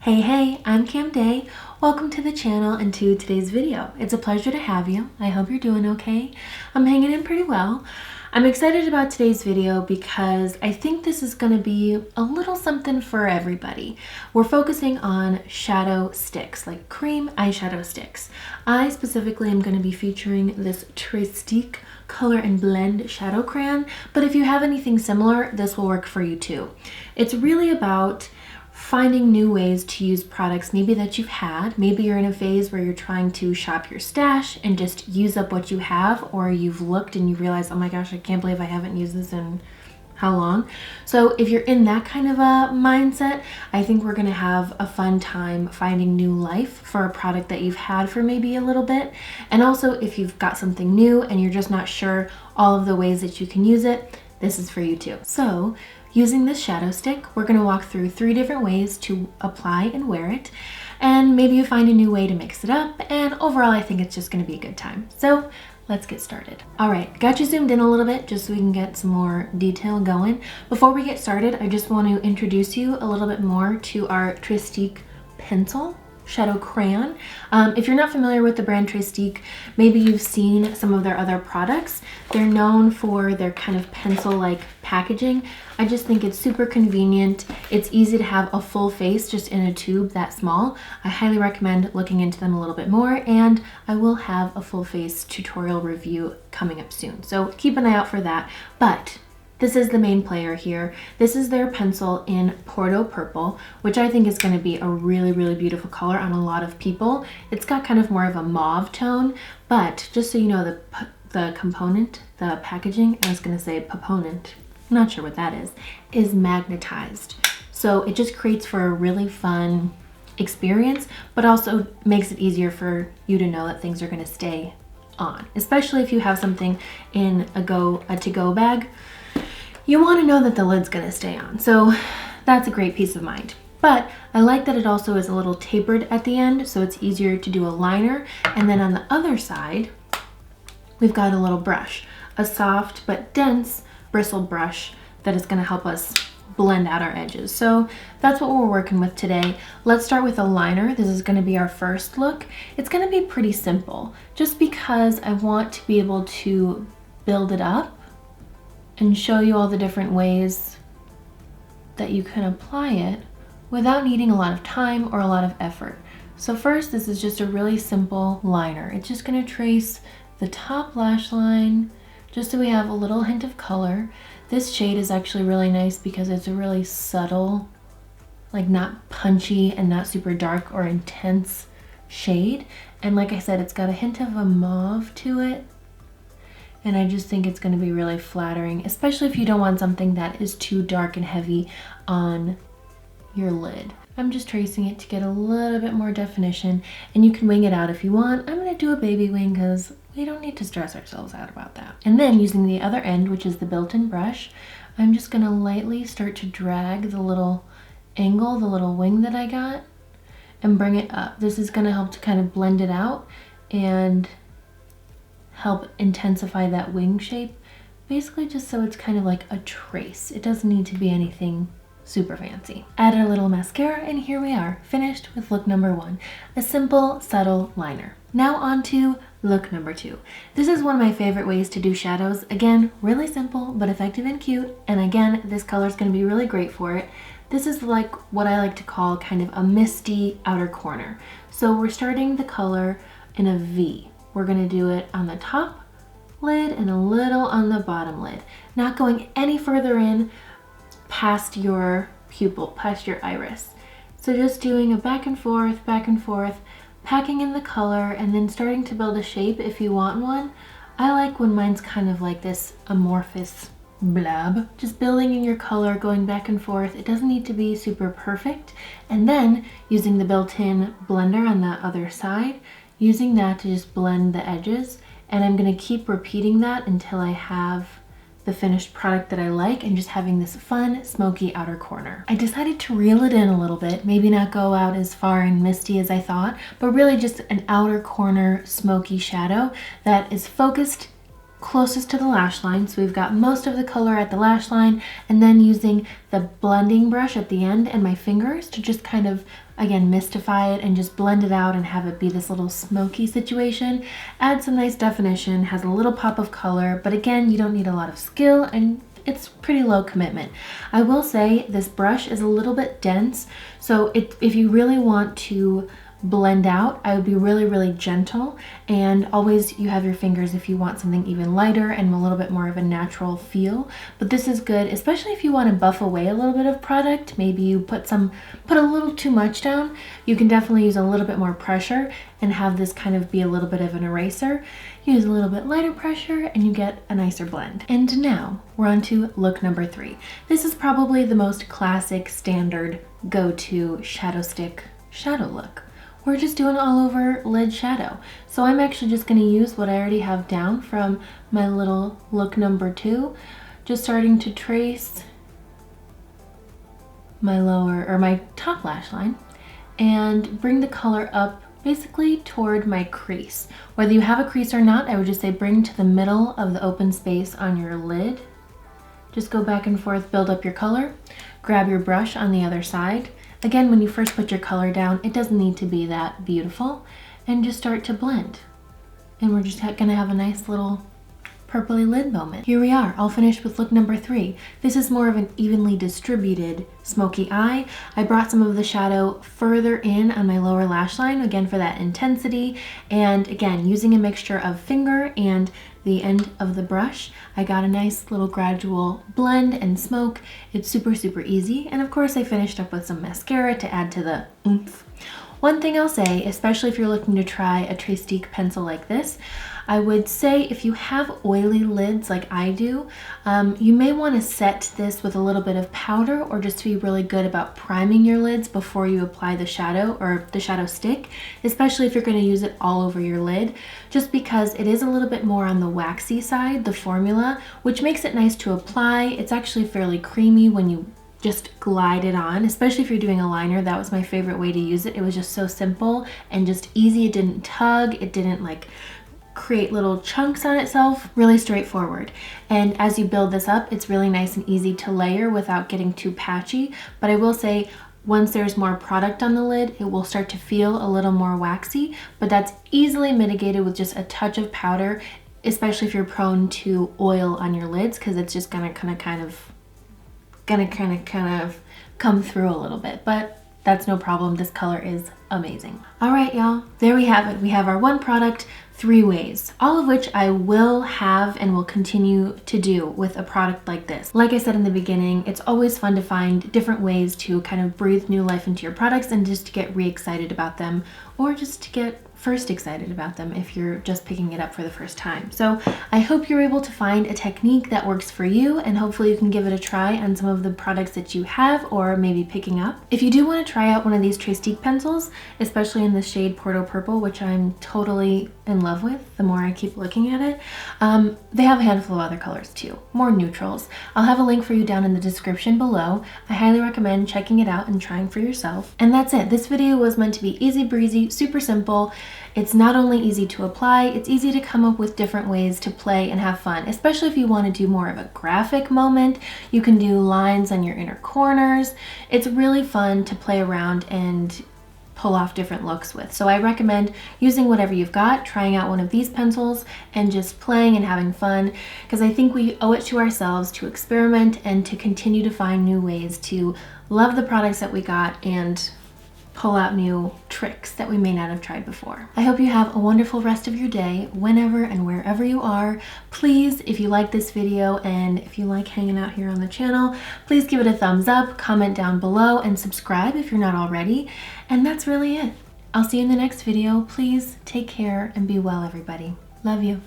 Hey, I'm Cam Day. Welcome to the channel and to today's video. It's a pleasure to have you. I hope you're doing okay. I'm hanging in pretty well. I'm excited about today's video because I think this is going to be a little something for everybody. We're focusing on shadow sticks, like cream eyeshadow sticks. I specifically am going to be featuring this Trestique Color and Blend Shadow Crayon, but if you have anything similar, this will work for you too. It's really about finding new ways to use products maybe that you've had. Maybe you're in a phase where you're trying to shop your stash and just use up what you have, or you've looked and you realize, oh my gosh, I can't believe I haven't used this in how long. So if you're in that kind of a mindset, I think we're gonna have a fun time finding new life for a product that you've had for maybe a little bit. And also if you've got something new and you're just not sure all of the ways that you can use it, this is for you too. So using this shadow stick, we're going to walk through 3 different ways to apply and wear it, and maybe you find a new way to mix it up, and overall I think it's just going to be a good time. So let's get started. Alright, got you zoomed in a little bit just so we can get some more detail going. Before we get started, I just want to introduce you a little bit more to our Trestique pencil shadow crayon. If you're not familiar with the brand Trestique, maybe you've seen some of their other products. They're known for their kind of pencil-like packaging. I just think it's super convenient. It's easy to have a full face just in a tube that small. I highly recommend looking into them a little bit more, and I will have a full face tutorial review coming up soon. So keep an eye out for that. But this is the main player here. This is their pencil in Porto Purple, which I think is going to be a really beautiful color on a lot of people. It's got kind of more of a mauve tone, but just so you know, the component, the packaging, I was going to say proponent, I'm not sure what that is magnetized. So it just creates for a really fun experience, but also makes it easier for you to know that things are going to stay on, especially if you have something in a to-go bag. You want to know that the lid's going to stay on, so that's a great peace of mind. But I like that it also is a little tapered at the end, so it's easier to do a liner. And then on the other side, we've got a little brush, a soft but dense bristle brush that is going to help us blend out our edges. So that's what we're working with today. Let's start with a liner. This is going to be our first look. It's going to be pretty simple, just because I want to be able to build it up and show you all the different ways that you can apply it without needing a lot of time or a lot of effort. So first, this is just a really simple liner. It's just going to trace the top lash line just so we have a little hint of color. This shade is actually really nice because it's a really subtle, like not punchy and not super dark or intense shade. And like I said, it's got a hint of a mauve to it. And I just think it's going to be really flattering, especially if you don't want something that is too dark and heavy on your lid. I'm just tracing it to get a little bit more definition, and you can wing it out if you want. I'm going to do a baby wing because we don't need to stress ourselves out about that. And then using the other end, which is the built-in brush, I'm just going to lightly start to drag the little angle, the little wing that I got, and bring it up. This is going to help to kind of blend it out and help intensify that wing shape, basically just so it's kind of like a trace. It doesn't need to be anything super fancy. Added a little mascara, and here we are, finished with look number 1, a simple, subtle liner. Now on to look number 2. This is one of my favorite ways to do shadows. Again, really simple, but effective and cute, and again, this color is going to be really great for it. This is like what I like to call kind of a misty outer corner. So we're starting the color in a V. We're going to do it on the top lid and a little on the bottom lid, not going any further in past your pupil, past your iris. So just doing a back and forth, packing in the color, and then starting to build a shape if you want one. I like when mine's kind of like this amorphous blob. Just building in your color, going back and forth. It doesn't need to be super perfect. And then using the built-in blender on the other side, using that to just blend the edges, and I'm going to keep repeating that until I have the finished product that I like, and just having this fun smoky outer corner. I decided to reel it in a little bit, maybe not go out as far and misty as I thought, but really just an outer corner smoky shadow that is focused closest to the lash line. So we've got most of the color at the lash line, and then using the blending brush at the end and my fingers to just kind of again, mystify it and just blend it out and have it be this little smoky situation. Add some nice definition, has a little pop of color, but again, you don't need a lot of skill and it's pretty low commitment. I will say this brush is a little bit dense, so if you really want to blend out, I would be really, really gentle, and always you have your fingers if you want something even lighter and a little bit more of a natural feel. But this is good, especially if you want to buff away a little bit of product. Maybe you put a little too much down. You can definitely use a little bit more pressure and have this kind of be a little bit of an eraser. Use a little bit lighter pressure and you get a nicer blend. And now we're on to look number 3. This is probably the most classic, standard, go-to shadow stick shadow look. We're just doing all over lid shadow. So I'm actually just going to use what I already have down from my little look number 2. Just starting to trace my my top lash line and bring the color up basically toward my crease. Whether you have a crease or not, I would just say bring to the middle of the open space on your lid. Just go back and forth, build up your color, grab your brush on the other side. Again, when you first put your color down, it doesn't need to be that beautiful, and just start to blend. And we're just gonna have a nice little purpley lid moment. Here we are, all finished with look number 3. This is more of an evenly distributed smoky eye. I brought some of the shadow further in on my lower lash line, again for that intensity, and again, using a mixture of finger and the end of the brush, I got a nice little gradual blend and smoke. It's super, super easy. And of course I finished up with some mascara to add to the oomph. One thing I'll say, especially if you're looking to try a Trestique pencil like this, I would say if you have oily lids like I do, you may want to set this with a little bit of powder, or just to be really good about priming your lids before you apply the shadow or the shadow stick, especially if you're going to use it all over your lid, just because it is a little bit more on the waxy side, the formula, which makes it nice to apply. It's actually fairly creamy when you just glide it on, especially if you're doing a liner. That was my favorite way to use it. It was just so simple and just easy. It didn't tug, it didn't like create little chunks on itself, really straightforward. And as you build this up, it's really nice and easy to layer without getting too patchy. But I will say, once there's more product on the lid, it will start to feel a little more waxy, but that's easily mitigated with just a touch of powder, especially if you're prone to oil on your lids, because it's just gonna kind of come through a little bit. But that's no problem. This color is amazing. All right, y'all, there we have it. We have our one product, 3 ways, all of which I will have and will continue to do with a product like this. Like I said in the beginning, it's always fun to find different ways to kind of breathe new life into your products and just to get re-excited about them, or just to get first excited about them if you're just picking it up for the first time. So I hope you're able to find a technique that works for you, and hopefully you can give it a try on some of the products that you have or maybe picking up. If you do want to try out one of these Trestique pencils, especially in the shade Porto Purple, which I'm totally in love with the more I keep looking at it, they have a handful of other colors too, more neutrals. I'll have a link for you down in the description below. I highly recommend checking it out and trying for yourself. And that's it. This video was meant to be easy breezy, super simple. It's not only easy to apply, it's easy to come up with different ways to play and have fun, especially if you want to do more of a graphic moment. You can do lines on your inner corners. It's really fun to play around and pull off different looks with. So I recommend using whatever you've got, trying out one of these pencils and just playing and having fun, because I think we owe it to ourselves to experiment and to continue to find new ways to love the products that we got and pull out new tricks that we may not have tried before. I hope you have a wonderful rest of your day, whenever and wherever you are. Please, if you like this video and if you like hanging out here on the channel, please give it a thumbs up, comment down below, and subscribe if you're not already. And that's really it. I'll see you in the next video. Please take care and be well, everybody. Love you.